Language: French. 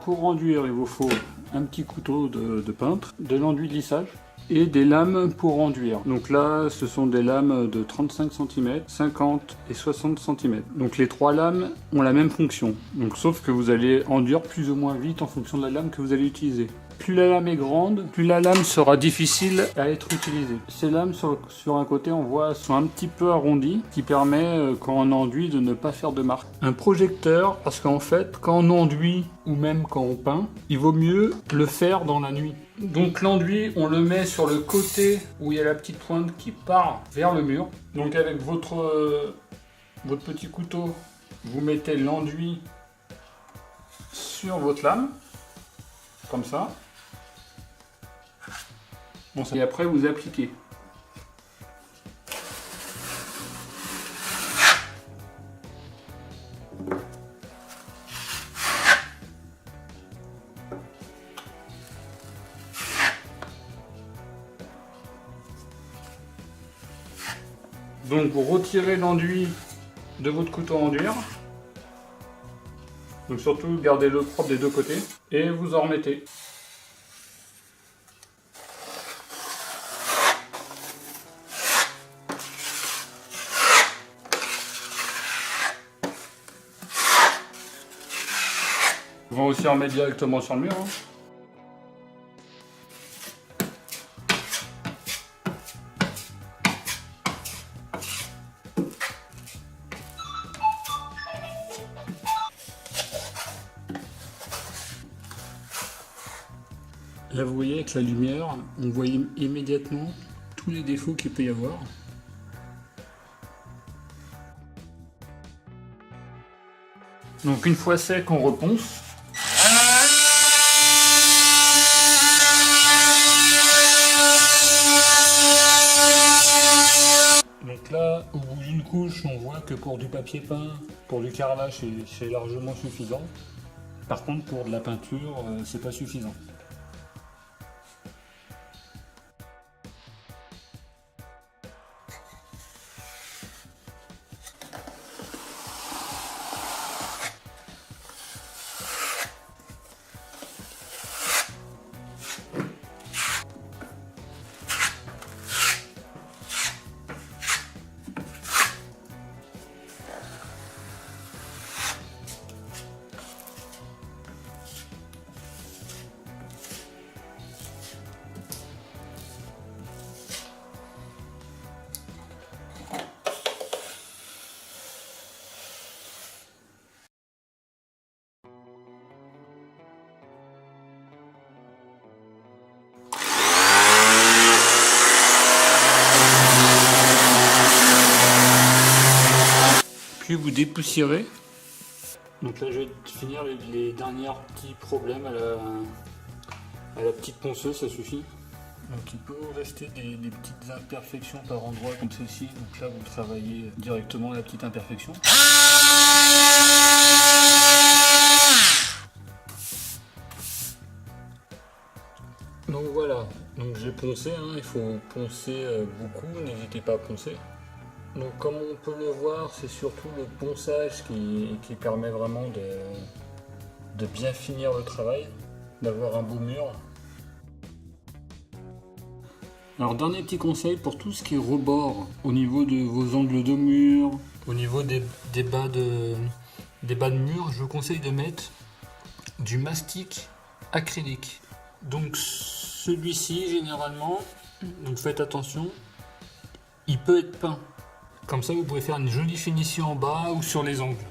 pour enduire, il vous faut un petit couteau de peintre, de l'enduit de lissage et des lames pour enduire. Donc là, ce sont des lames de 35 cm, 50 et 60 cm. Donc les trois lames ont la même fonction. Donc sauf que vous allez enduire plus ou moins vite en fonction de la lame que vous allez utiliser. Plus la lame est grande, plus la lame sera difficile à être utilisée. Ces lames sur un côté, on voit, sont un petit peu arrondies, qui permet, quand on enduit, de ne pas faire de marque. Un projecteur, parce qu'en fait, quand on enduit, ou même quand on peint, il vaut mieux le faire dans la nuit. Donc l'enduit, on le met sur le côté où il y a la petite pointe qui part vers le mur. Donc avec votre petit couteau, vous mettez l'enduit sur votre lame, comme ça. Bon, et après vous appliquez. Donc vous retirez l'enduit de votre couteau à enduire. Donc surtout gardez-le propre des deux côtés et vous en remettez. On va aussi en mettre directement sur le mur. Là vous voyez avec la lumière, on voit immédiatement tous les défauts qu'il peut y avoir. Donc une fois sec, on reponce. Donc là, au bout d'une couche, on voit que pour du papier peint, pour du carrelage, c'est largement suffisant. Par contre, pour de la peinture, c'est pas suffisant. Puis vous dépoussiérez. Donc là je vais finir les derniers petits problèmes à la petite ponceuse, ça suffit. Donc il peut rester des petites imperfections par endroits comme ceci. Donc là vous travaillez directement la petite imperfection. Donc voilà, donc j'ai poncé, hein. Il faut poncer beaucoup, n'hésitez pas à poncer. Donc comme on peut le voir, c'est surtout le ponçage qui permet vraiment de bien finir le travail, d'avoir un beau mur. Alors dernier petit conseil pour tout ce qui est rebord, au niveau de vos angles de mur, au niveau des bas de mur, je vous conseille de mettre du mastic acrylique. Donc celui-ci généralement, donc faites attention, il peut être peint. Comme ça, vous pouvez faire une jolie finition en bas ou sur les angles.